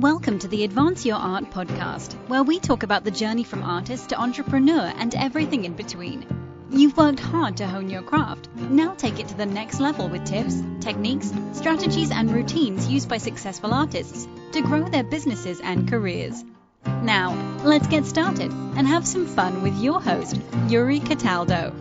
Welcome to the Advance Your Art podcast, where we talk about the journey from artist to entrepreneur and everything in between. You've worked hard to hone your craft. Now take it to the next level with tips, techniques, strategies, and routines used by successful artists to grow their businesses and careers. Now, let's get started and have some fun with your host, Yuri Cataldo.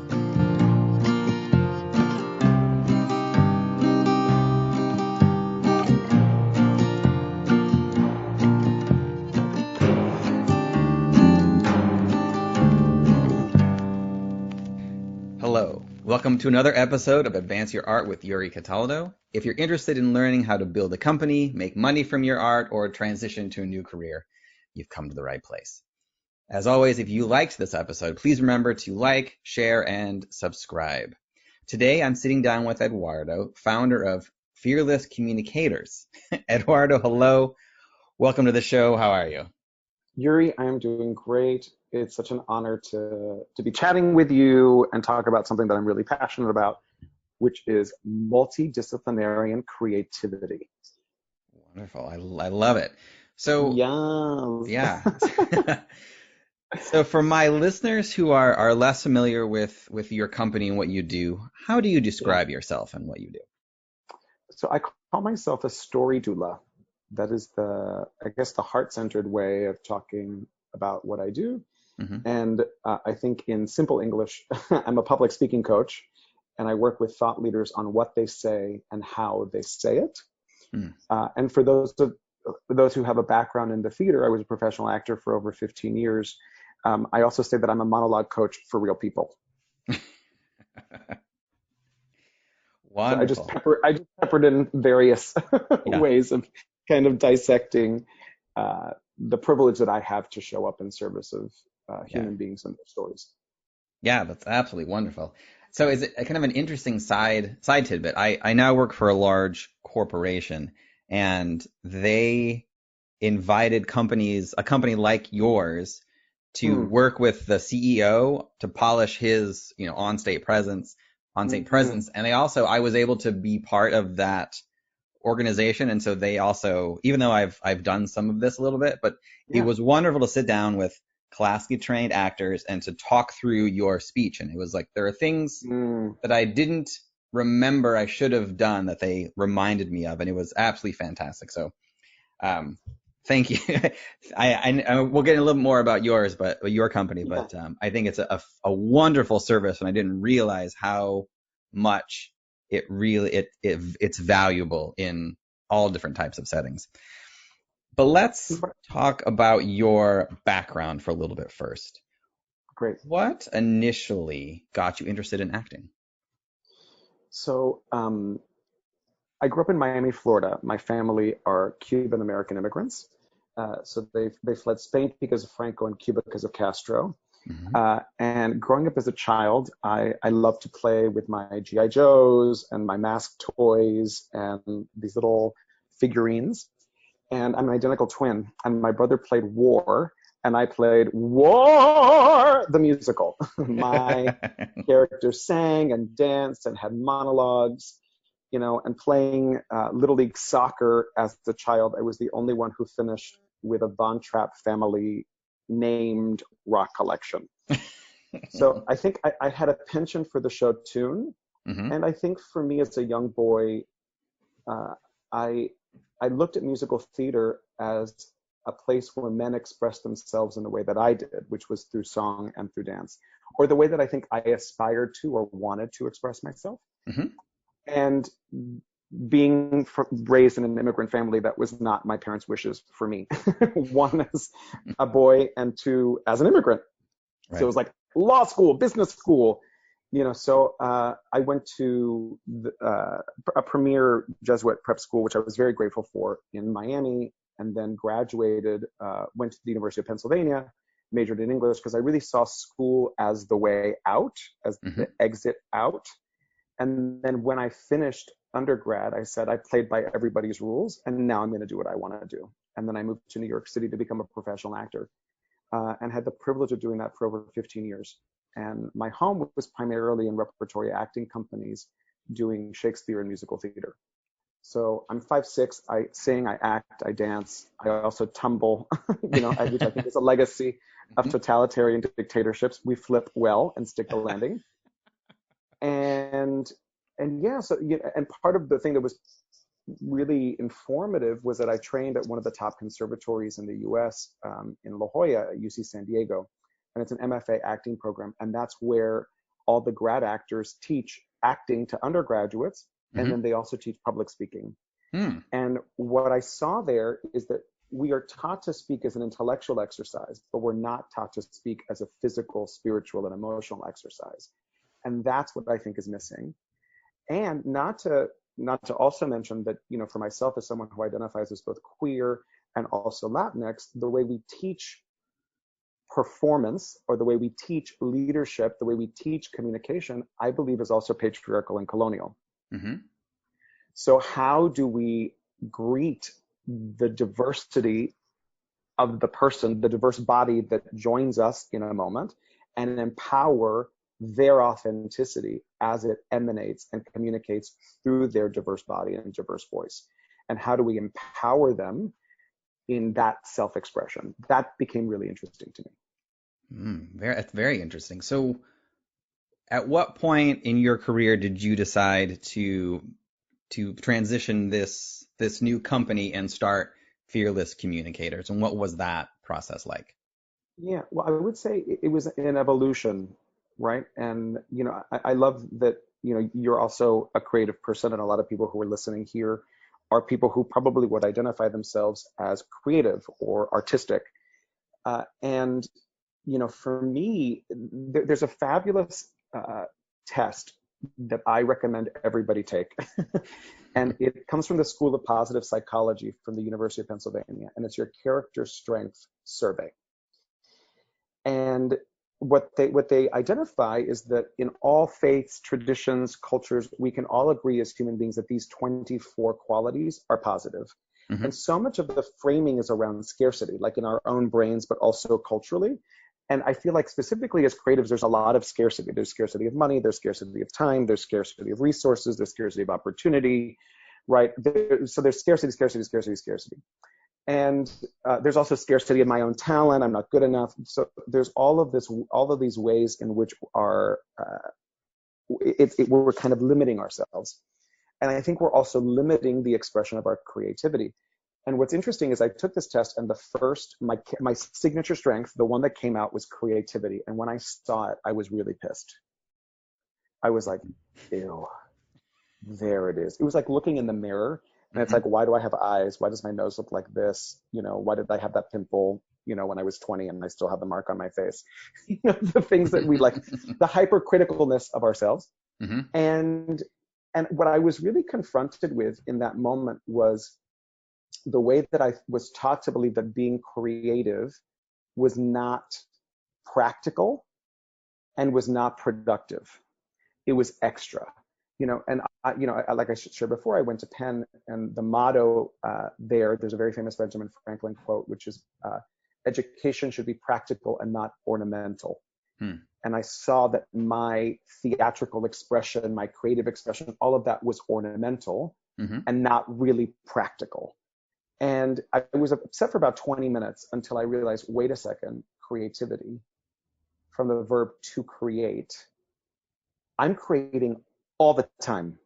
Hello, welcome to another episode of Advance Your Art with Yuri Cataldo. If you're interested in learning how to build a company, make money from your art, or transition to a new career, you've come to the right place. As always, if you liked this episode, please remember to like, share, and subscribe. Today, I'm sitting down with Eduardo, founder of Fearless Communicators. Eduardo, hello. Welcome to the show. How are you? Yuri, I am doing great. It's such an honor to be chatting with you and talk about something that I'm really passionate about, which is multidisciplinary creativity. Wonderful. I love it. So, yes. Yeah. So for my listeners who are less familiar with your company and what you do, how do you describe yourself and what you do? So I call myself a story doula. That is the heart-centered way of talking about what I do. Mm-hmm. And I think in simple English, I'm a public speaking coach, and I work with thought leaders on what they say and how they say it. Mm. And for those who have a background in the theater, I was a professional actor for over 15 years. I also say that I'm a monologue coach for real people. Wonderful. So I just peppered in various ways of kind of dissecting the privilege that I have to show up in service of human beings and their stories. Yeah, that's absolutely wonderful. So is it kind of an interesting side tidbit? I now work for a large corporation, and they invited a company like yours, to work with the CEO to polish his, on-state presence. And I was able to be part of that organization. And so they also, even though I've done some of this a little bit, but it was wonderful to sit down with classically trained actors and to talk through your speech. And it was like, there are things that I didn't remember I should have done that they reminded me of. And it was absolutely fantastic. So, thank you. I we'll get a little more about yours, but your company, but I think it's a wonderful service, and I didn't realize how much it really it's valuable in all different types of settings. But let's talk about your background for a little bit first. Great. What initially got you interested in acting? So I grew up in Miami, Florida. My family are Cuban American immigrants. So they fled Spain because of Franco and Cuba because of Castro. Mm-hmm. And growing up as a child, I loved to play with my G.I. Joes and my masked toys and these little figurines. And I'm an identical twin. And my brother played War, and I played War, the musical. My characters sang and danced and had monologues. And playing Little League soccer as a child, I was the only one who finished with a Von Trapp family named rock collection. So I think I had a penchant for the show tune. Mm-hmm. And I think for me as a young boy, I looked at musical theater as a place where men expressed themselves in the way that I did, which was through song and through dance, or the way that I think I aspired to or wanted to express myself. Mm-hmm. And being raised in an immigrant family, that was not my parents' wishes for me. One as a boy, and two as an immigrant. Right. So it was like law school, business school, So I went to a premier Jesuit prep school, which I was very grateful for, in Miami, and then graduated, went to the University of Pennsylvania, majored in English, because I really saw school as the way out, as the exit out. And then when I finished undergrad, I said I played by everybody's rules, and now I'm going to do what I want to do. And then I moved to New York City to become a professional actor, and had the privilege of doing that for over 15 years. And my home was primarily in repertory acting companies doing Shakespeare and musical theater. So I'm 5'6". I sing, I act, I dance. I also tumble, which I think is a legacy of totalitarian dictatorships. We flip well and stick the landing. And yeah, so and part of the thing that was really informative was that I trained at one of the top conservatories in the U.S. In La Jolla at UC San Diego, and it's an MFA acting program, and that's where all the grad actors teach acting to undergraduates, and then they also teach public speaking. And what I saw there is that we are taught to speak as an intellectual exercise, but we're not taught to speak as a physical, spiritual, and emotional exercise. And that's what I think is missing. And not to also mention that, for myself as someone who identifies as both queer and also Latinx, the way we teach performance or the way we teach leadership, the way we teach communication, I believe is also patriarchal and colonial. So how do we greet the diversity of the person, the diverse body that joins us in a moment, and empower their authenticity as it emanates and communicates through their diverse body and diverse voice? And how do we empower them in that self-expression? That became really interesting to me. That's very interesting. So at what point in your career did you decide to transition this new company and start Fearless Communicators, and what was that process like? Yeah, well, I would say it was an evolution, right? And I love that you're also a creative person, and a lot of people who are listening here are people who probably would identify themselves as creative or artistic. And for me, there's a fabulous test that I recommend everybody take. And it comes from the School of Positive Psychology from the University of Pennsylvania, and it's your character strength survey. And what they identify is that in all faiths, traditions, cultures, we can all agree as human beings that these 24 qualities are positive. And so much of the framing is around scarcity, like in our own brains, but also culturally. And I feel like specifically as creatives, there's a lot of scarcity. There's scarcity of money, there's scarcity of time, there's scarcity of resources, there's scarcity of opportunity, right? So there's scarcity. And there's also scarcity of my own talent. I'm not good enough. So there's all of these ways in which we're kind of limiting ourselves. And I think we're also limiting the expression of our creativity. And what's interesting is I took this test, and my signature strength, the one that came out, was creativity. And when I saw it, I was really pissed. I was like, ew, there it is. It was like looking in the mirror, and it's like, why do I have eyes? Why does my nose look like this? Why did I have that pimple, when I was 20 and I still have the mark on my face? The things that we like, the hypercriticalness of ourselves. And what I was really confronted with in that moment was the way that I was taught to believe that being creative was not practical and was not productive. It was extra, and like I shared before, I went to Penn, and the motto there's a very famous Benjamin Franklin quote, which is, education should be practical and not ornamental. And I saw that my theatrical expression, my creative expression, all of that was ornamental and not really practical. And I was upset for about 20 minutes until I realized, wait a second, creativity, from the verb to create, I'm creating all the time.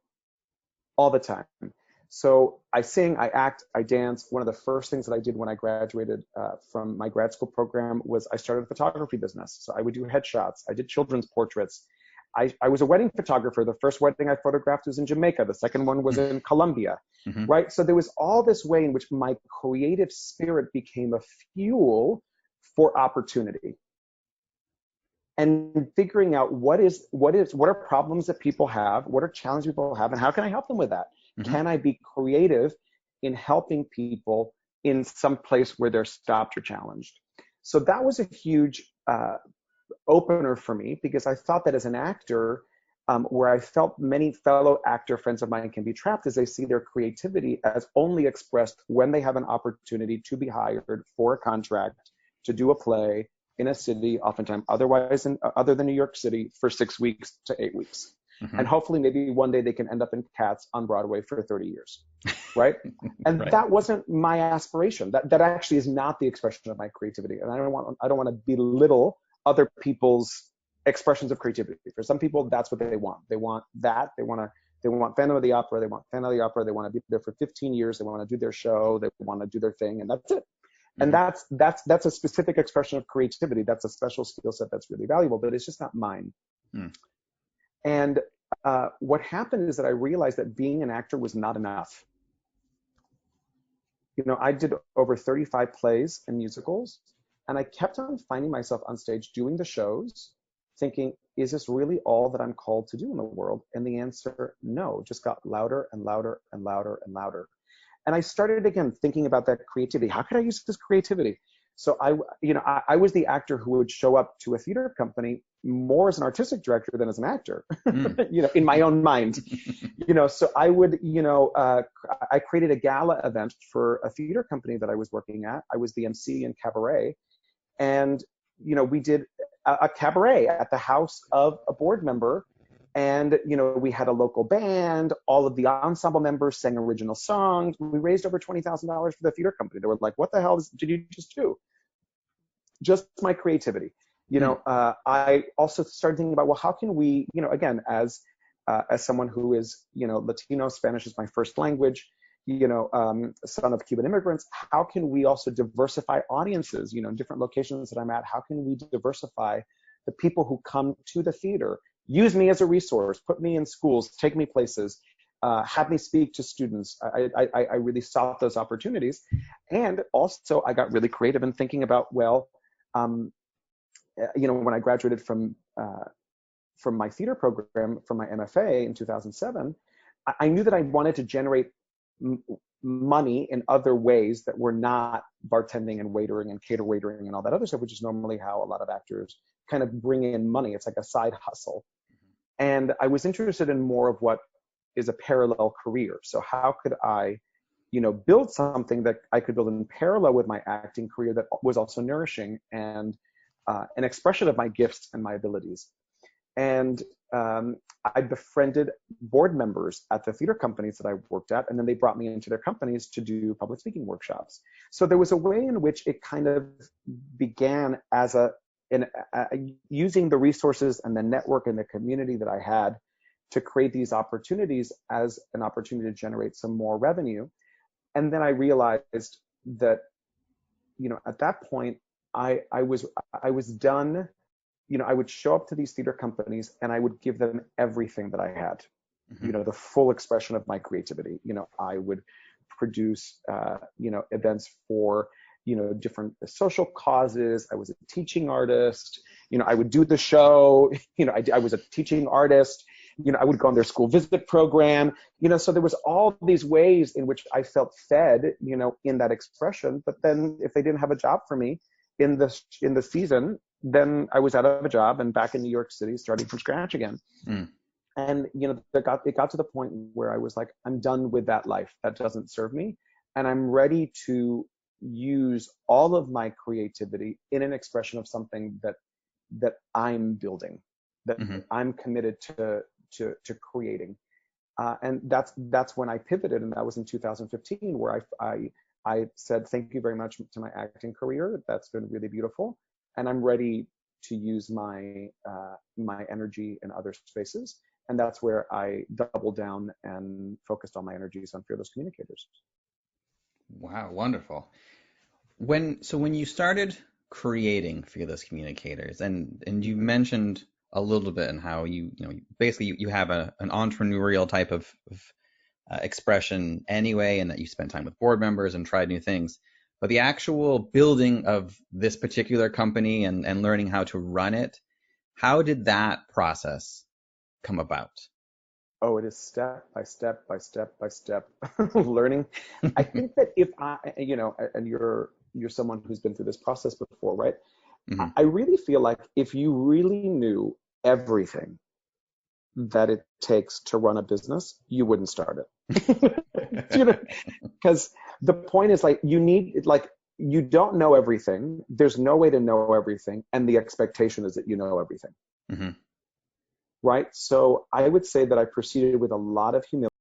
So I sing, I act, I dance. One of the first things that I did when I graduated from my grad school program was I started a photography business. So I would do headshots. I did children's portraits. I was a wedding photographer. The first wedding I photographed was in Jamaica. The second one was in Colombia, right? So there was all this way in which my creative spirit became a fuel for opportunity. And figuring out what are problems that people have, what are challenges people have, and how can I help them with that? Can I be creative in helping people in some place where they're stopped or challenged? So that was a huge opener for me, because I thought that as an actor, where I felt many fellow actor friends of mine can be trapped, as they see their creativity as only expressed when they have an opportunity to be hired for a contract to do a play in a city, oftentimes other than New York City, for 6 weeks to 8 weeks. Mm-hmm. And hopefully maybe one day they can end up in Cats on Broadway for 30 years, right? And Right. that wasn't my aspiration. That actually is not the expression of my creativity. And I don't want to belittle other people's expressions of creativity. For some people, that's what they want. They want that. They want Phantom of the Opera. They want Phantom of the Opera. They want to be there for 15 years. They want to do their show. They want to do their thing, and that's it. And that's a specific expression of creativity. That's a special skill set that's really valuable, but it's just not mine. Mm. And what happened is that I realized that being an actor was not enough. You know, I did over 35 plays and musicals, and I kept on finding myself on stage doing the shows, thinking, is this really all that I'm called to do in the world? And the answer, no, just got louder and louder and louder and louder. And I started again thinking about that creativity. How could I use this creativity? So I was the actor who would show up to a theater company more as an artistic director than as an actor, you know, in my own mind, you know. So I would, you know, I created a gala event for a theater company that I was working at. I was the MC in cabaret, and you know, we did a cabaret at the house of a board member. And, you know, we had a local band. All of the ensemble members sang original songs. We raised over $20,000 for the theater company. They were like, what the hell did you just do? Just my creativity. You know, I also started thinking about, well, how can we, you know, again, as someone who is, you know, Latino, Spanish is my first language, you know, son of Cuban immigrants, how can we also diversify audiences, you know, in different locations that I'm at? How can we diversify the people who come to the theater? Use me as a resource, put me in schools, take me places, have me speak to students. I really sought those opportunities. And also I got really creative in thinking about, well, you know, when I graduated from my theater program, from my MFA in 2007, I knew that I wanted to generate money in other ways that were not bartending and waitering and cater waitering and all that other stuff, which is normally how a lot of actors kind of bring in money. It's like a side hustle. And I was interested in more of what is a parallel career. So how could I, you know, build something that I could build in parallel with my acting career that was also nourishing and an expression of my gifts and my abilities. And I befriended board members at the theater companies that I worked at, and then they brought me into their companies to do public speaking workshops. So there was a way in which it kind of began as using the resources and the network and the community that I had to create these opportunities as an opportunity to generate some more revenue. And then I realized that, you know, at that point, I was done. You know, I would show up to these theater companies and I would give them everything that I had, you know, the full expression of my creativity. You know, I would produce, you know, events for, you know, different social causes. I was a teaching artist. You know, I would do the show. You know, I was a teaching artist. You know, I would go on their school visit program. You know, so there was all these ways in which I felt fed, you know, in that expression. But then if they didn't have a job for me in the season, then I was out of a job and back in New York City starting from scratch again. And, you know, it got to the point where I was like, I'm done with that life. That doesn't serve me. And I'm ready to use all of my creativity in an expression of something that I'm building, that I'm committed to creating. And that's when I pivoted. And that was in 2015, where I said, thank you very much to my acting career. That's been really beautiful. And I'm ready to use my energy in other spaces. And that's where I doubled down and focused all my energies on Fearless Communicators. Wow, wonderful. When you started creating Fearless Communicators, and you mentioned a little bit in how you basically you have an entrepreneurial type of expression anyway, and that you spent time with board members and tried new things. But the actual building of this particular company and learning how to run it, how did that process come about? Oh, it is step by step by step by step learning. I think that if you know, and you're someone who's been through this process before, right? I really feel like if you really knew everything that it takes to run a business, you wouldn't start it. You know, because the point is, like, you don't know everything. There's no way to know everything, and the expectation is that you know everything. right? So I would say that I proceeded with a lot of humility.